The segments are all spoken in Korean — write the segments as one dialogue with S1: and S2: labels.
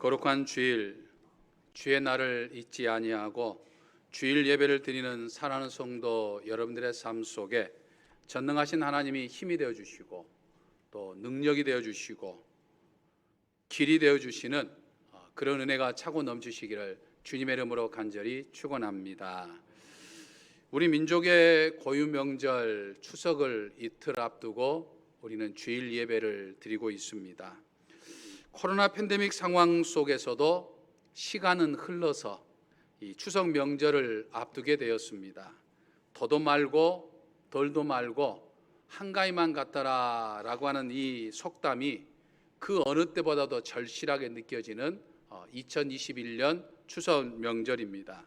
S1: 거룩한 주일, 주의 날을 잊지 아니하고 주일 예배를 드리는 사랑하는 성도 여러분들의 삶 속에 전능하신 하나님이 힘이 되어 주시고 또 능력이 되어 주시고 길이 되어 주시는 그런 은혜가 차고 넘치시기를 주님의 이름으로 간절히 축원합니다. 우리 민족의 고유 명절 추석을 이틀 앞두고 우리는 주일 예배를 드리고 있습니다. 코로나 팬데믹 상황 속에서도 시간은 흘러서 이 추석 명절을 앞두게 되었습니다. 더도 말고 덜도 말고 한가위만 같더라라고 하는 이 속담이 그 어느 때보다도 절실하게 느껴지는 2021년 추석 명절입니다.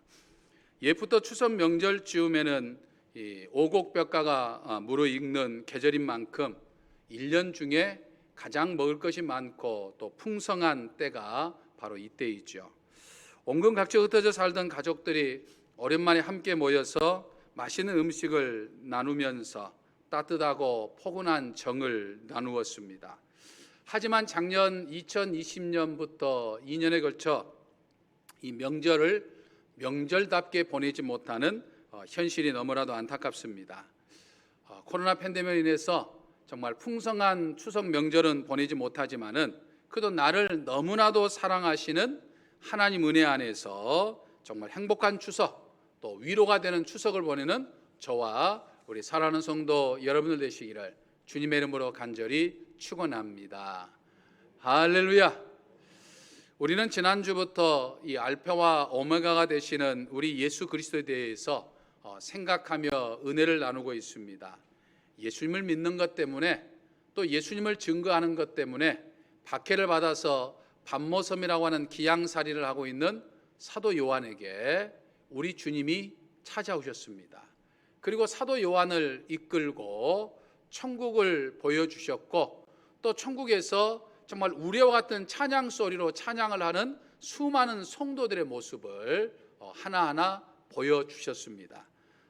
S1: 옛부터 추석 명절 즈음에는 오곡벽가가 무르익는 계절인 만큼 1년 중에 가장 먹을 것이 많고 또 풍성한 때가 바로 이때이죠. 온근 각지에 흩어져 살던 가족들이 오랜만에 함께 모여서 맛있는 음식을 나누면서 따뜻하고 포근한 정을 나누었습니다. 하지만 작년 2020년부터 2년에 걸쳐 이 명절을 명절답게 보내지 못하는 현실이 너무나도 안타깝습니다. 코로나 팬데믹으로 인해서 정말 풍성한 추석 명절은 보내지 못하지만은 그래도 나를 너무나도 사랑하시는 하나님 은혜 안에서 정말 행복한 추석 또 위로가 되는 추석을 보내는 저와 우리 사랑하는 성도 여러분들 되시기를 주님의 이름으로 간절히 축원합니다. 할렐루야. 우리는 지난주부터 이 알파와 오메가가 되시는 우리 예수 그리스도에 대해서 생각하며 은혜를 나누고 있습니다. 예수님을 믿는 것 때문에 또 예수님을 증거하는 것 때문에 박해를 받아서 반모섬이라고 하는 기양살이를 하고 있는 사도 요한에게 우리 주님이 찾아오셨습니다. 그리고 사도 요한을 이끌고 천국을 보여주셨고 또 천국에서 정말 우리와 같은 찬양 소리로 찬양을 하는 수많은 성도들의 모습을 하나하나 보여주셨습니다.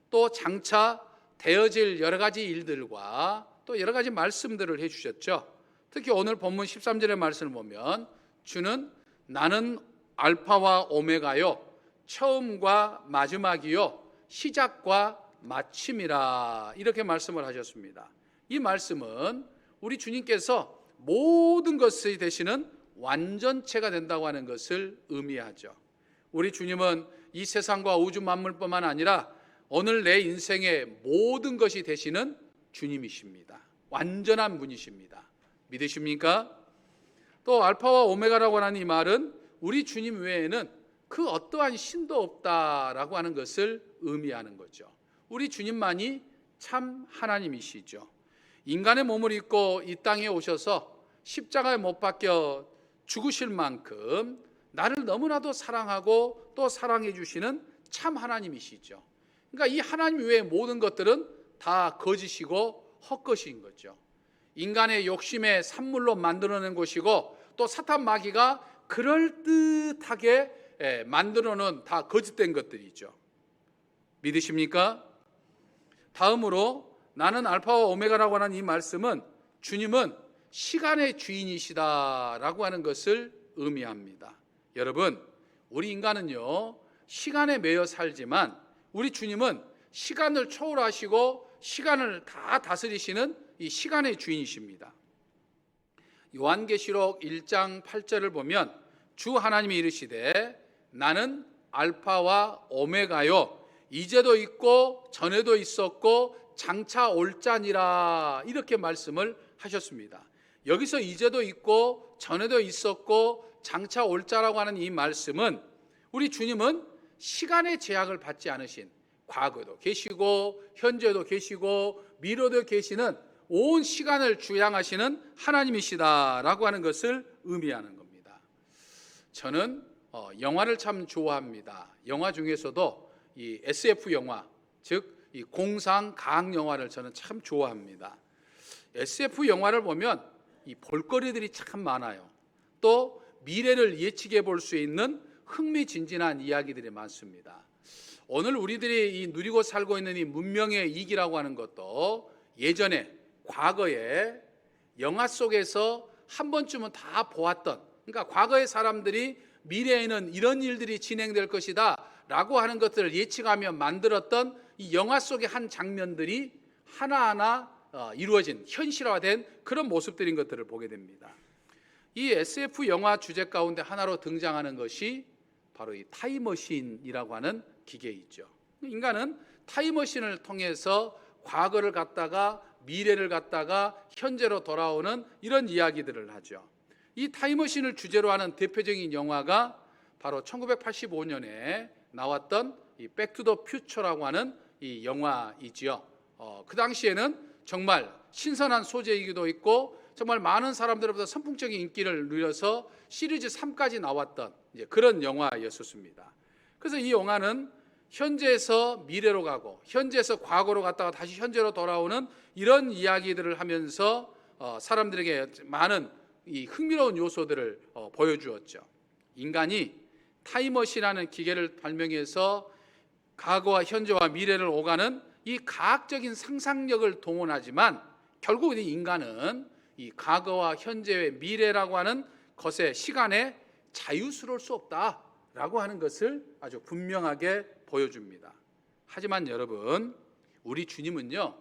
S1: 또 장차 되어질 여러 가지 일들과 또 여러 가지 말씀들을 해주셨죠. 특히 오늘 본문 13절의 말씀을 보면 주는 나는 알파와 오메가요 처음과 마지막이요 시작과 마침이라 이렇게 말씀을 하셨습니다. 이 말씀은 우리 주님께서 모든 것이 되시는 완전체가 된다고 하는 것을 의미하죠. 우리 주님은 이 세상과 우주 만물뿐만 아니라 오늘 내 인생의 모든 것이 되시는 주님이십니다. 완전한 분이십니다. 믿으십니까? 또 알파와 오메가라고 하는 이 말은 우리 주님 외에는 그 어떠한 신도 없다라고 하는 것을 의미하는 거죠. 우리 주님만이 참 하나님이시죠. 인간의 몸을 입고 이 땅에 오셔서 십자가에 못 박혀 죽으실 만큼 나를 너무나도 사랑하고 또 사랑해 주시는 참 하나님이시죠. 그러니까 이 하나님 외의 모든 것들은 다 거짓이고 헛것인 거죠. 인간의 욕심의 산물로 만들어낸 것이고 또 사탄 마귀가 그럴듯하게 만들어놓은 다 거짓된 것들이죠. 믿으십니까? 다음으로 나는 알파와 오메가라고 하는 이 말씀은 주님은 시간의 주인이시다라고 하는 것을 의미합니다. 여러분, 우리 인간은요 시간에 매여 살지만 우리 주님은 시간을 초월하시고 시간을 다 다스리시는 이 시간의 주인이십니다. 요한계시록 1장 8절을 보면 주 하나님이 이르시되 나는 알파와 오메가요 이제도 있고 전에도 있었고 장차 올 자니라 이렇게 말씀을 하셨습니다. 여기서 이제도 있고 전에도 있었고 장차 올 자라고 하는 이 말씀은 우리 주님은 시간의 제약을 받지 않으신 과거도 계시고 현재도 계시고 미래도 계시는 온 시간을 주양하시는 하나님이시다라고 하는 것을 의미하는 겁니다. 저는 영화를 참 좋아합니다. 영화 중에서도 이 SF 영화, 즉 이 공상 과학 영화를 저는 참 좋아합니다. SF 영화를 보면 이 볼거리들이 참 많아요. 또 미래를 예측해 볼 수 있는 흥미진진한 이야기들이 많습니다. 오늘 우리들이 이 누리고 살고 있는 이 문명의 이기라고 하는 것도 예전에 과거에 영화 속에서 한 번쯤은 다 보았던 그러니까 과거의 사람들이 미래에는 이런 일들이 진행될 것이다 라고 하는 것들을 예측하며 만들었던 이 영화 속의 한 장면들이 하나하나 이루어진, 현실화된 그런 모습들인 것들을 보게 됩니다. 이 SF 영화 주제 가운데 하나로 등장하는 것이 바로 이 타임머신이라고 하는 기계이죠. 인간은 타임머신을 통해서 과거를 갔다가 미래를 갔다가 현재로 돌아오는 이런 이야기들을 하죠. 이 타임머신을 주제로 하는 대표적인 영화가 바로 1985년에 나왔던 이 백투더 퓨처라고 하는 이 영화이지요. 그 당시에는 정말 신선한 소재이기도 있고 정말 많은 사람들로부터 선풍적인 인기를 누려서 시리즈 3까지 나왔던 그런 영화였었습니다. 그래서 이 영화는 현재에서 미래로 가고 현재에서 과거로 갔다가 다시 현재로 돌아오는 이런 이야기들을 하면서 사람들에게 많은 이 흥미로운 요소들을 보여주었죠. 인간이 타임머신이라는 기계를 발명해서 과거와 현재와 미래를 오가는 이 과학적인 상상력을 동원하지만 결국 이 인간은 이 과거와 현재의 미래라고 하는 것의 시간에 자유스러울 수 없다라고 하는 것을 아주 분명하게 보여줍니다. 하지만 여러분, 우리 주님은요,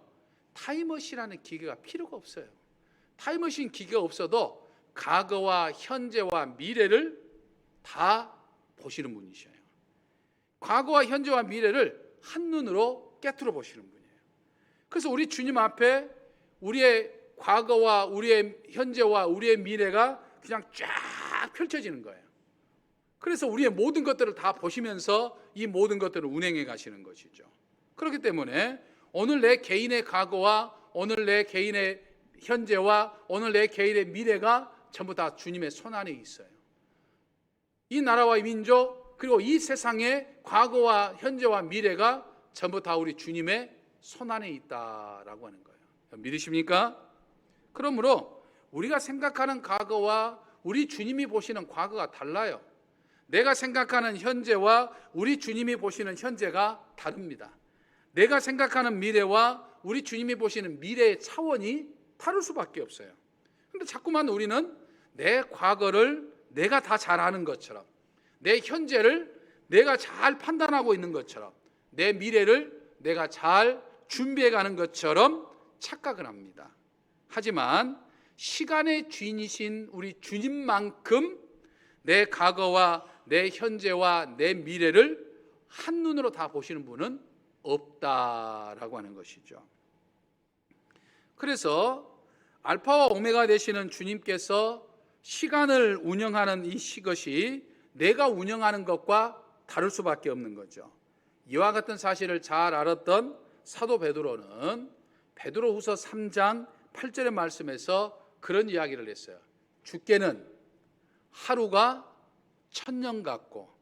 S1: 타임머신이라는 기계가 필요가 없어요. 타임머신 기계가 없어도 과거와 현재와 미래를 다 보시는 분이셔요. 과거와 현재와 미래를 한눈으로 깨트려 보시는 분이에요. 그래서 우리 주님 앞에 우리의 과거와 우리의 현재와 우리의 미래가 그냥 쫙 펼쳐지는 거예요. 그래서 우리의 모든 것들을 다 보시면서 이 모든 것들을 운행해 가시는 것이죠. 그렇기 때문에 오늘 내 개인의 과거와 오늘 내 개인의 현재와 오늘 내 개인의 미래가 전부 다 주님의 손 안에 있어요. 이 나라와 이 민족 그리고 이 세상의 과거와 현재와 미래가 전부 다 우리 주님의 손 안에 있다라고 하는 거예요. 믿으십니까? 그러므로 우리가 생각하는 과거와 우리 주님이 보시는 과거가 달라요. 내가 생각하는 현재와 우리 주님이 보시는 현재가 다릅니다. 내가 생각하는 미래와 우리 주님이 보시는 미래의 차원이 다를 수밖에 없어요. 그런데 자꾸만 우리는 내 과거를 내가 다 잘 아는 것처럼, 내 현재를 내가 잘 판단하고 있는 것처럼, 내 미래를 내가 잘 준비해 가는 것처럼 착각을 합니다. 하지만 시간의 주인이신 우리 주님만큼 내 과거와 내 현재와 내 미래를 한눈으로 다 보시는 분은 없다라고 하는 것이죠. 그래서 알파와 오메가 되시는 주님께서 시간을 운영하는 이것이 내가 운영하는 것과 다를 수밖에 없는 거죠. 이와 같은 사실을 잘 알았던 사도 베드로는 베드로후서 3장 8절의 말씀에서 그런 이야기를 했어요. 주께는 하루가 1000년 같고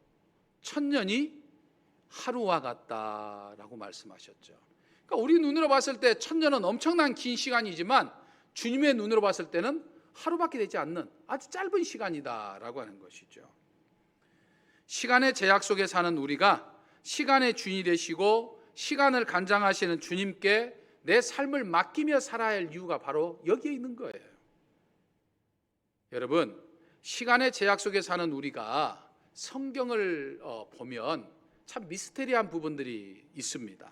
S1: 1000년이 하루와 같다라고 말씀하셨죠. 그러니까 우리 눈으로 봤을 때 1000년은 엄청난 긴 시간이지만 주님의 눈으로 봤을 때는 하루밖에 되지 않는 아주 짧은 시간이다라고 하는 것이죠. 시간의 제약 속에 사는 우리가 시간의 주인이 되시고 시간을 관장하시는 주님께 내 삶을 맡기며 살아야 할 이유가 바로 여기에 있는 거예요. 여러분, 시간의 제약 속에 사는 우리가 성경을 보면 참 미스테리한 부분들이 있습니다.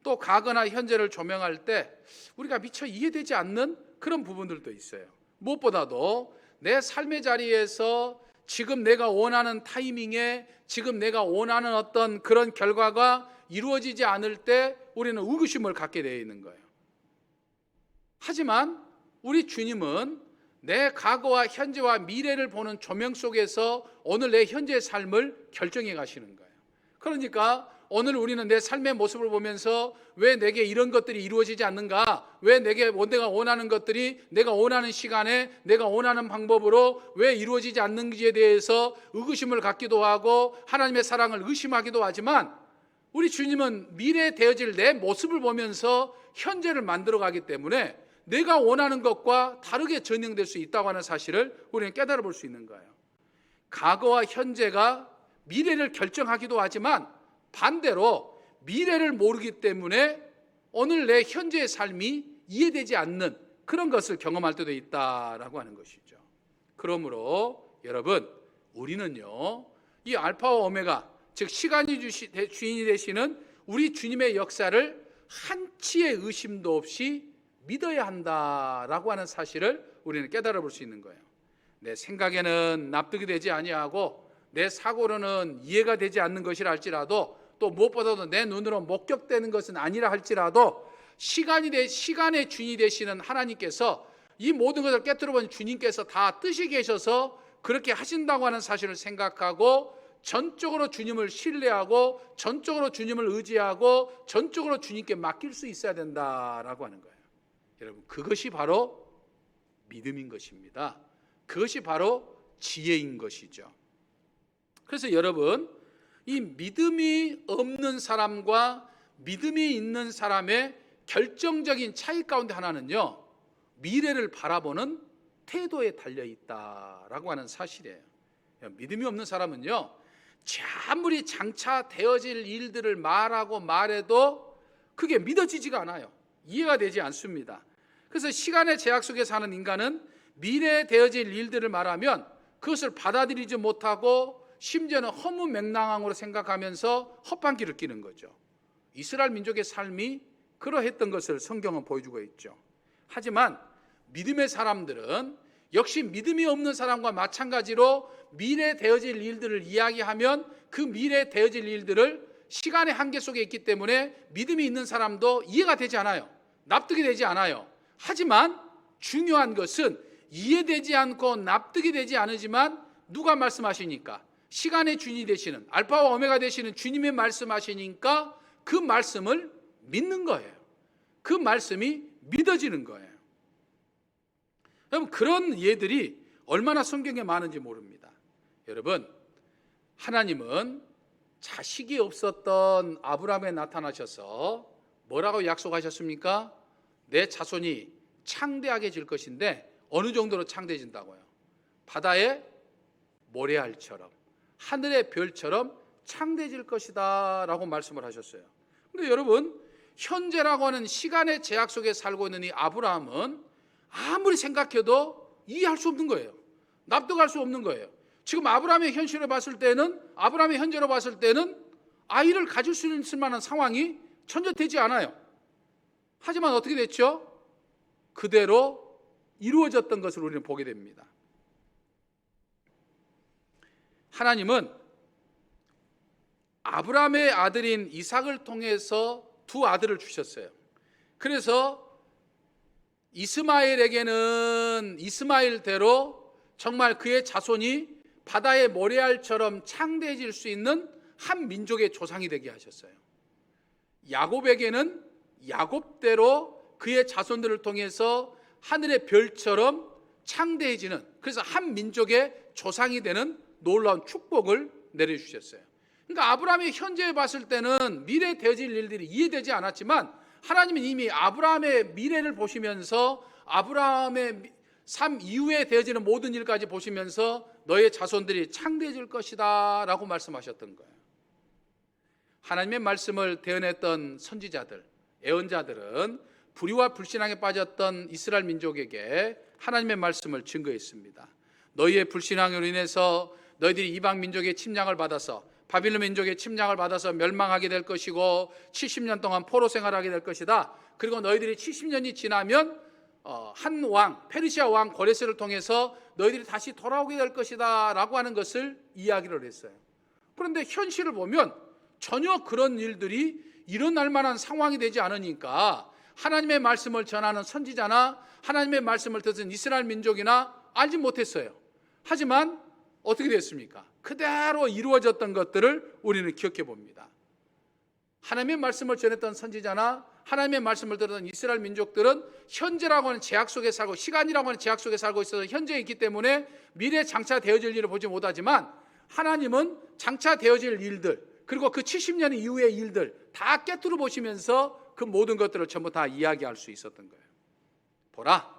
S1: 또 과거나 현재를 조명할 때 우리가 미처 이해되지 않는 그런 부분들도 있어요. 무엇보다도 내 삶의 자리에서 지금 내가 원하는 타이밍에 지금 내가 원하는 어떤 그런 결과가 이루어지지 않을 때 우리는 의구심을 갖게 되어 있는 거예요. 하지만 우리 주님은 내 과거와 현재와 미래를 보는 조명 속에서 오늘 내 현재의 삶을 결정해 가시는 거예요. 그러니까 오늘 우리는 내 삶의 모습을 보면서 왜 내게 이런 것들이 이루어지지 않는가? 왜 내가 원하는 것들이 내가 원하는 시간에 내가 원하는 방법으로 왜 이루어지지 않는지에 대해서 의구심을 갖기도 하고 하나님의 사랑을 의심하기도 하지만 우리 주님은 미래에 되어질 내 모습을 보면서 현재를 만들어가기 때문에 내가 원하는 것과 다르게 전형될 수 있다고 하는 사실을 우리는 깨달아 볼 수 있는 거예요. 과거와 현재가 미래를 결정하기도 하지만 반대로 미래를 모르기 때문에 오늘 내 현재의 삶이 이해되지 않는 그런 것을 경험할 때도 있다라고 하는 것이죠. 그러므로 여러분, 우리는요, 이 알파와 오메가, 즉 시간이 주인이 되시는 우리 주님의 역사를 한치의 의심도 없이 믿어야 한다라고 하는 사실을 우리는 깨달아 볼 수 있는 거예요. 내 생각에는 납득이 되지 아니하고 내 사고로는 이해가 되지 않는 것이라 할지라도, 또 무엇보다도 내 눈으로 목격되는 것은 아니라 할지라도, 시간의 주인이 되시는 하나님께서 이 모든 것을 깨뜨려본 주님께서 다 뜻이 계셔서 그렇게 하신다고 하는 사실을 생각하고 전적으로 주님을 신뢰하고 전적으로 주님을 의지하고 전적으로 주님께 맡길 수 있어야 된다라고 하는 거예요. 여러분, 그것이 바로 믿음인 것입니다. 그것이 바로 지혜인 것이죠. 그래서 여러분, 이 믿음이 없는 사람과 믿음이 있는 사람의 결정적인 차이 가운데 하나는요, 미래를 바라보는 태도에 달려 있다라고 하는 사실이에요. 믿음이 없는 사람은요, 아무리 장차 되어질 일들을 말해도 그게 믿어지지가 않아요. 이해가 되지 않습니다. 그래서 시간의 제약 속에 사는 인간은 미래에 되어질 일들을 말하면 그것을 받아들이지 못하고 심지어는 허무맹랑함으로 생각하면서 헛방귀를 뀌는 거죠. 이스라엘 민족의 삶이 그러했던 것을 성경은 보여주고 있죠. 하지만 믿음의 사람들은 역시 믿음이 없는 사람과 마찬가지로 미래에 되어질 일들을 이야기하면 그 미래에 되어질 일들을 시간의 한계 속에 있기 때문에 믿음이 있는 사람도 이해가 되지 않아요. 납득이 되지 않아요. 하지만 중요한 것은 이해되지 않고 납득이 되지 않으지만 누가 말씀하시니까, 시간의 주인이 되시는, 알파와 오메가 되시는 주님의 말씀하시니까 그 말씀을 믿는 거예요. 그 말씀이 믿어지는 거예요. 여러분, 그런 예들이 얼마나 성경에 많은지 모릅니다. 여러분, 하나님은 자식이 없었던 아브라함에 나타나셔서 뭐라고 약속하셨습니까? 내 자손이 창대하게 질 것인데 어느 정도로 창대해진다고요? 바다의 모래알처럼, 하늘의 별처럼 창대해질 것이다 라고 말씀을 하셨어요. 근데 여러분, 현재라고 하는 시간의 제약 속에 살고 있는 이 아브라함은 아무리 생각해도 이해할 수 없는 거예요. 납득할 수 없는 거예요. 지금 아브라함의 현실을 봤을 때는, 아브라함의 현재로 봤을 때는 아이를 가질 수 있을 만한 상황이 전혀 되지 않아요. 하지만 어떻게 됐죠? 그대로 이루어졌던 것을 우리는 보게 됩니다. 하나님은 아브라함의 아들인 이삭을 통해서 두 아들을 주셨어요. 그래서 이스마엘에게는 이스마엘대로 정말 그의 자손이 바다의 모래알처럼 창대해질 수 있는 한 민족의 조상이 되게 하셨어요. 야곱에게는 야곱대로 그의 자손들을 통해서 하늘의 별처럼 창대해지는, 그래서 한 민족의 조상이 되는 놀라운 축복을 내려주셨어요. 그러니까 아브라함의 현재에 봤을 때는 미래에 되어질 일들이 이해되지 않았지만 하나님은 이미 아브라함의 미래를 보시면서 아브라함의 삶 이후에 되어지는 모든 일까지 보시면서 너의 자손들이 창대해질 것이다 라고 말씀하셨던 거예요. 하나님의 말씀을 대언했던 선지자들, 예언자들은 불의와 불신앙에 빠졌던 이스라엘 민족에게 하나님의 말씀을 증거했습니다. 너희의 불신앙으로 인해서 너희들이 이방 민족의 침략을 받아서, 바빌론 민족의 침략을 받아서 멸망하게 될 것이고 70년 동안 포로 생활하게 될 것이다. 그리고 너희들이 70년이 지나면 한 왕, 페르시아 왕 고레스를 통해서 너희들이 다시 돌아오게 될 것이다 라고 하는 것을 이야기를 했어요. 그런데 현실을 보면 전혀 그런 일들이 일어날 만한 상황이 되지 않으니까 하나님의 말씀을 전하는 선지자나 하나님의 말씀을 듣는 이스라엘 민족이나 알지 못했어요. 하지만 어떻게 됐습니까? 그대로 이루어졌던 것들을 우리는 기억해 봅니다. 하나님의 말씀을 전했던 선지자나 하나님의 말씀을 들었던 이스라엘 민족들은 현재라고 하는 제약 속에 살고, 시간이라고 하는 제약 속에 살고 있어서 현재에 있기 때문에 미래에 장차 되어질 일을 보지 못하지만 하나님은 장차 되어질 일들, 그리고 그 70년 이후의 일들 다 깨뜨려 보시면서 그 모든 것들을 전부 다 이야기할 수 있었던 거예요. 보라,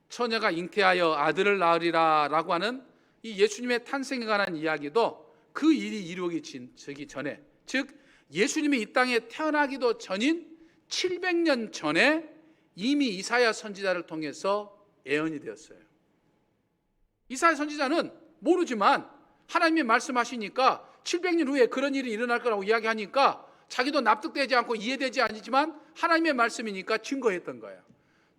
S1: 처녀가 잉태하여 아들을 낳으리라 라고 하는 이 예수님의 탄생에 관한 이야기도 그 일이 이루어지기 전에, 즉 예수님이 이 땅에 태어나기도 전인 700년 전에 이미 이사야 선지자를 통해서 예언이 되었어요. 이사야 선지자는 모르지만 하나님이 말씀하시니까 700년 후에 그런 일이 일어날 거라고 이야기하니까 자기도 납득되지 않고 이해되지 않지만 하나님의 말씀이니까 증거했던 거예요.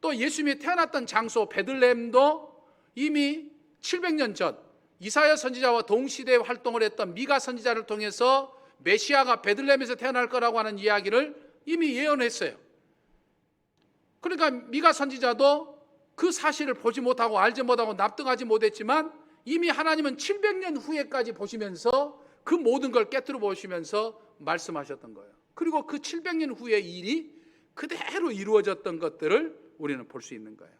S1: 또 예수님이 태어났던 장소 베들레헴도 이미 700년 전 이사야 선지자와 동시대에 활동을 했던 미가 선지자를 통해서 메시아가 베들레헴에서 태어날 거라고 하는 이야기를 이미 예언했어요. 그러니까 미가 선지자도 그 사실을 보지 못하고 알지 못하고 납득하지 못했지만 이미 하나님은 700년 후에까지 보시면서 그 모든 걸 깨뜨려 보시면서 말씀하셨던 거예요. 그리고 그 700년 후의 일이 그대로 이루어졌던 것들을 우리는 볼 수 있는 거예요.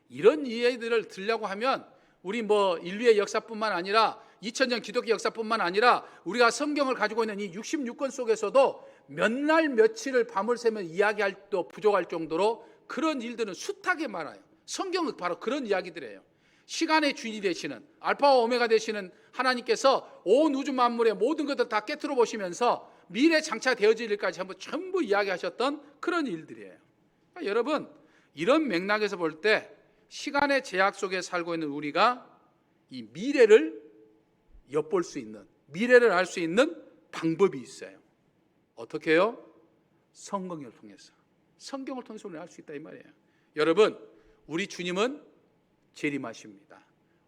S1: 이런 이해들을 들려고 하면 우리 인류의 역사뿐만 아니라 2000년 기독교 역사뿐만 아니라 우리가 성경을 가지고 있는 이 66권 속에서도 몇 날 며칠을 밤을 새면 이야기할 또 부족할 정도로 그런 일들은 숱하게 많아요. 성경은 바로 그런 이야기들이에요. 시간의 주인이 되시는 알파와 오메가 되시는 하나님께서 온 우주 만물의 모든 것을 다 깨트려 보시면서 미래 장차 되어질 일까지 전부 이야기하셨던 그런 일들이에요. 그러니까 여러분, 이런 맥락에서 볼 때 시간의 제약 속에 살고 있는 우리가 이 미래를 엿볼 수 있는, 미래를 알 수 있는 방법이 있어요. 어떻게 해요? 성경을 통해서. 성경을 통해서 우리는 알 수 있다 이 말이에요. 여러분, 우리 주님은 재림하십니다.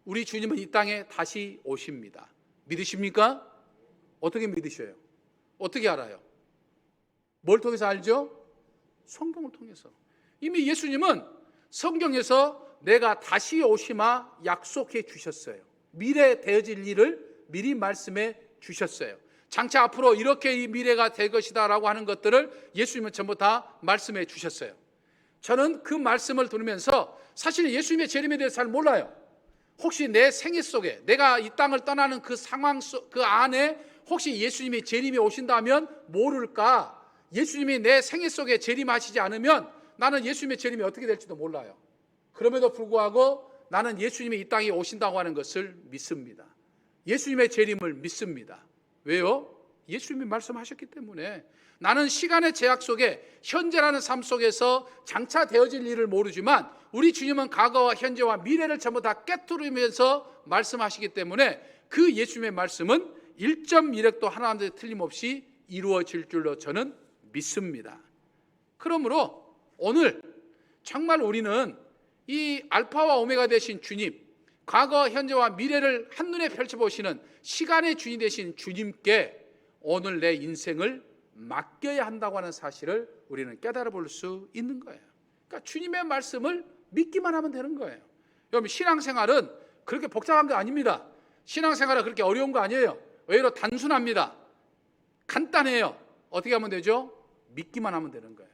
S1: 우리 주님은 이 땅에 다시 오십니다. 믿으십니까? 어떻게 믿으셔요? 어떻게 알아요? 뭘 통해서 알죠? 성경을 통해서. 이미 예수님은 성경에서 내가 다시 오시마 약속해 주셨어요. 미래 되어질 일을 미리 말씀해 주셨어요. 장차 앞으로 이렇게 이 미래가 될 것이다 라고 하는 것들을 예수님은 전부 다 말씀해 주셨어요. 저는 그 말씀을 들으면서 사실 예수님의 재림에 대해서 잘 몰라요. 혹시 내 생애 속에 내가 이 땅을 떠나는 그 상황 그 안에 혹시 예수님이 재림이 오신다면 모를까? 예수님이 내 생애 속에 재림하시지 않으면 나는 예수님의 재림이 어떻게 될지도 몰라요. 그럼에도 불구하고 나는 예수님이 이 땅에 오신다고 하는 것을 믿습니다. 예수님의 재림을 믿습니다. 왜요? 예수님이 말씀하셨기 때문에. 나는 시간의 제약 속에 현재라는 삶 속에서 장차 되어질 일을 모르지만 우리 주님은 과거와 현재와 미래를 전부 다 깨트리면서 말씀하시기 때문에 그 예수님의 말씀은 1.1획도 하나도 틀림없이 이루어질 줄로 저는 믿습니다. 그러므로 오늘 정말 우리는 이 알파와 오메가 되신 주님, 과거, 현재와 미래를 한눈에 펼쳐보시는 시간의 주인 되신 주님께 오늘 내 인생을 맡겨야 한다고 하는 사실을 우리는 깨달아 볼 수 있는 거예요. 그러니까 주님의 말씀을 믿기만 하면 되는 거예요. 여러분, 신앙생활은 그렇게 복잡한 거 아닙니다. 신앙생활은 그렇게 어려운 거 아니에요. 오히려 단순합니다. 간단해요. 어떻게 하면 되죠? 믿기만 하면 되는 거예요.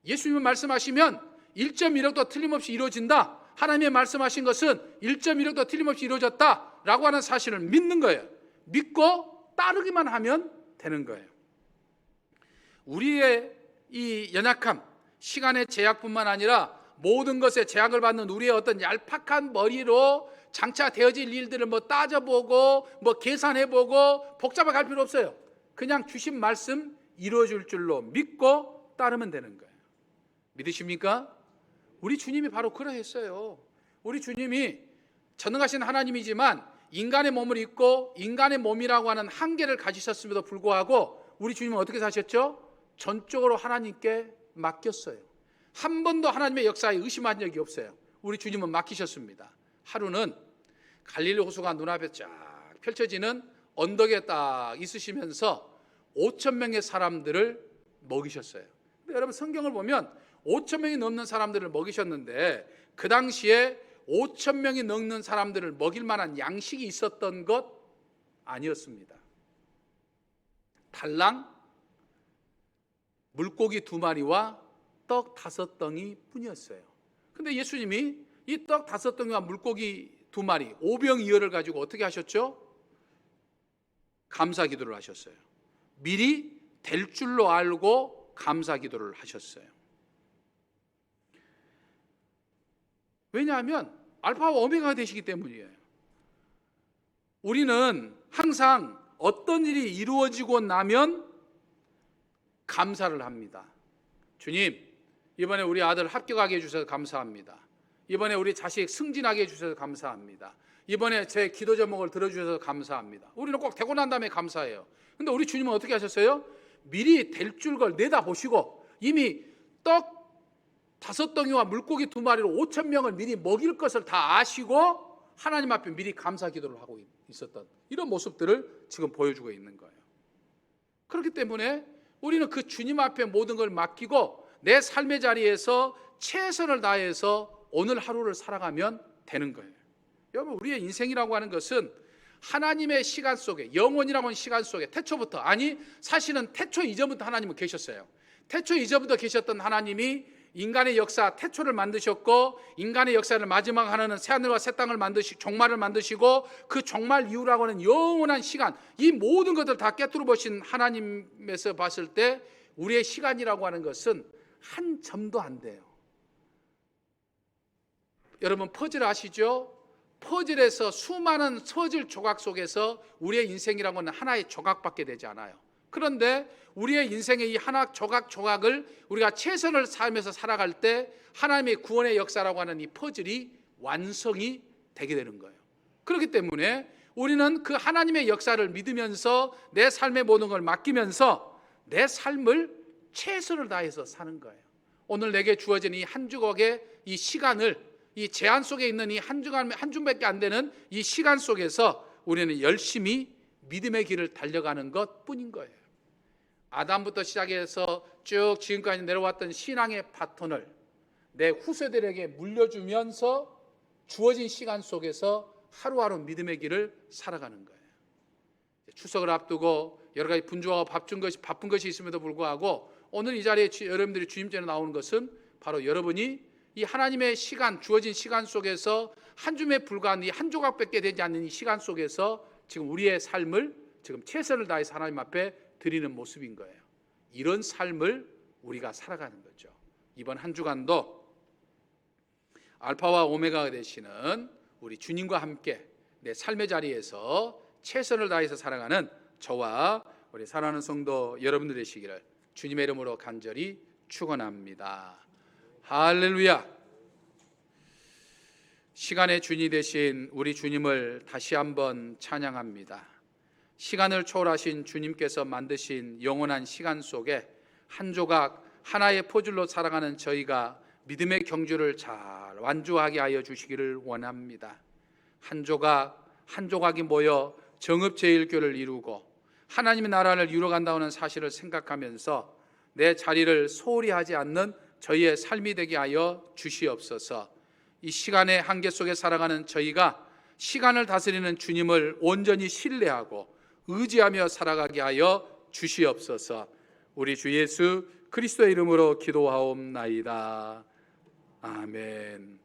S1: 예수님은 말씀하시면 1.1획도 틀림없이 이루어진다. 하나님의 말씀하신 것은 1.1획도 틀림없이 이루어졌다라고 하는 사실을 믿는 거예요. 믿고 따르기만 하면 되는 거예요. 우리의 이 연약함, 시간의 제약뿐만 아니라 모든 것에 제약을 받는 우리의 어떤 얄팍한 머리로 장차 되어질 일들을 따져보고 계산해보고 복잡하게 할 필요 없어요. 그냥 주신 말씀 이루어질 줄로 믿고 따르면 되는 거예요. 믿으십니까? 우리 주님이 바로 그러했어요. 우리 주님이 전능하신 하나님이지만 인간의 몸을 입고 인간의 몸이라고 하는 한계를 가지셨음에도 불구하고 우리 주님은 어떻게 사셨죠? 전적으로 하나님께 맡겼어요. 한 번도 하나님의 역사에 의심한 적이 없어요. 우리 주님은 맡기셨습니다. 하루는 갈릴리 호수가 눈앞에 쫙 펼쳐지는 언덕에 딱 있으시면서 5,000명의 사람들을 먹이셨어요. 근데 여러분, 성경을 보면 5,000명이 넘는 사람들을 먹이셨는데 그 당시에 5,000명이 넘는 사람들을 먹일 만한 양식이 있었던 것 아니었습니다. 달랑 물고기 2마리와 떡 5덩이 뿐이었어요. 근데 예수님이 이 떡 5덩이와 물고기 2마리, 오병이어를 가지고 어떻게 하셨죠? 감사 기도를 하셨어요. 미리 될 줄로 알고 감사 기도를 하셨어요. 왜냐하면 알파와 오메가가 되시기 때문이에요. 우리는 항상 어떤 일이 이루어지고 나면 감사를 합니다. 주님, 이번에 우리 아들 합격하게 해주셔서 감사합니다. 이번에 우리 자식 승진하게 해주셔서 감사합니다. 이번에 제 기도 제목을 들어주셔서 감사합니다. 우리는 꼭 되고 난 다음에 감사해요. 근데 우리 주님은 어떻게 하셨어요? 미리 될 줄 걸 내다보시고 이미 떡 5덩이와 물고기 2마리로 5,000명을 미리 먹일 것을 다 아시고 하나님 앞에 미리 감사 기도를 하고 있었던 이런 모습들을 지금 보여주고 있는 거예요. 그렇기 때문에 우리는 그 주님 앞에 모든 걸 맡기고 내 삶의 자리에서 최선을 다해서 오늘 하루를 살아가면 되는 거예요. 여러분, 우리의 인생이라고 하는 것은 하나님의 시간 속에, 영원이라고 하는 시간 속에 태초부터, 아니 사실은 태초 이전부터 하나님은 계셨어요. 태초 이전부터 계셨던 하나님이 인간의 역사, 태초를 만드셨고 인간의 역사를 마지막 하나는 새하늘과 새 땅을 종말을 만드시고 그 종말 이후라고 하는 영원한 시간, 이 모든 것을 다 깨뜨려 보신 하나님에서 봤을 때 우리의 시간이라고 하는 것은 한 점도 안 돼요. 여러분, 퍼즐 아시죠? 퍼즐에서 수많은 퍼즐 조각 속에서 우리의 인생이라고 하는 하나의 조각밖에 되지 않아요. 그런데 우리의 인생의 이 하나 조각을 우리가 최선을 삶에서 살아갈 때 하나님의 구원의 역사라고 하는 이 퍼즐이 완성이 되게 되는 거예요. 그렇기 때문에 우리는 그 하나님의 역사를 믿으면서 내 삶의 모든 걸 맡기면서 내 삶을 최선을 다해서 사는 거예요. 오늘 내게 주어진 이 한 주걱의 이 시간을, 이 제한 속에 있는 이 한 줌밖에 안 되는 이 시간 속에서 우리는 열심히 믿음의 길을 달려가는 것 뿐인 거예요. 아담부터 시작해서 쭉 지금까지 내려왔던 신앙의 바톤을 내 후세들에게 물려주면서 주어진 시간 속에서 하루하루 믿음의 길을 살아가는 거예요. 추석을 앞두고 여러 가지 분주하고 바쁜 것이 있음에도 불구하고 오늘 이 자리에 여러분들이 주님전에 나오는 것은 바로 여러분이 이 하나님의 시간, 주어진 시간 속에서 한 줌에 불과한 이 한 조각밖에 되지 않는 이 시간 속에서 지금 우리의 삶을 지금 최선을 다해서 하나님 앞에 드리는 모습인 거예요. 이런 삶을 우리가 살아가는 거죠. 이번 한 주간도 알파와 오메가가 되시는 우리 주님과 함께 내 삶의 자리에서 최선을 다해서 살아가는 저와 우리 사랑하는 성도 여러분들 되시기를 주님의 이름으로 간절히 축원합니다. 할렐루야. 시간의 주인이 되신 우리 주님을 다시 한번 찬양합니다. 시간을 초월하신 주님께서 만드신 영원한 시간 속에 한 조각 하나의 퍼즐로 살아가는 저희가 믿음의 경주를 잘 완주하게 하여 주시기를 원합니다. 한 조각 한 조각이 모여 정읍제일교를 이루고 하나님의 나라를 이루어간다는 사실을 생각하면서 내 자리를 소홀히 하지 않는 저희의 삶이 되게 하여 주시옵소서. 이 시간의 한계 속에 살아가는 저희가 시간을 다스리는 주님을 온전히 신뢰하고 의지하며 살아가게 하여 주시옵소서. 우리 주 예수 그리스도의 이름으로 기도하옵나이다. 아멘.